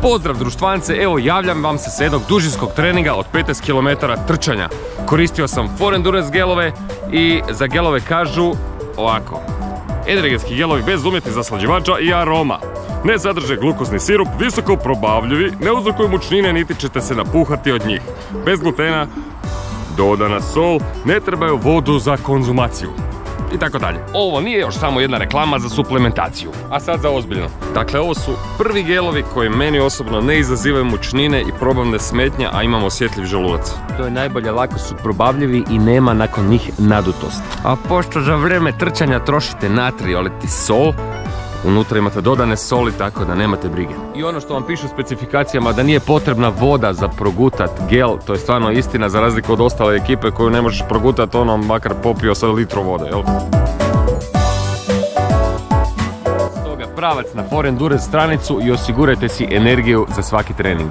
Pozdrav društvance, evo javljam vam se sa jednog dužinskog treninga od 15 km trčanja. Koristio sam For Endurance gelove i za gelove kažu ovako. Energetski gelovi bez umjetnih zaslađivača i aroma. Ne sadrže glukozni sirup, visoko probavljivi, ne uzrokuju mučnine niti ćete se napuhati od njih. Bez glutena, dodana sol, ne trebaju vodu za konzumaciju. I tako dalje. Ovo nije još samo jedna reklama za suplementaciju. A sad za ozbiljno. Dakle, ovo su prvi gelovi koji meni osobno ne izazivaju mučnine i probavne smetnje, a imam osjetljiv želudac. To je najbolje, lako su probavljivi i nema nakon njih nadutost. A pošto za vrijeme trčanja trošite natrij, oliti sol, unutra imate dodane soli, tako da nemate brige. I ono što vam piše u specifikacijama da nije potrebna voda za progutat gel, to je stvarno istina za razliku od ostale ekipe koju ne možeš progutat ono makar popio sa litru vode, jel? Stoga pravac na For Endurance stranicu i osigurajte si energiju za svaki trening.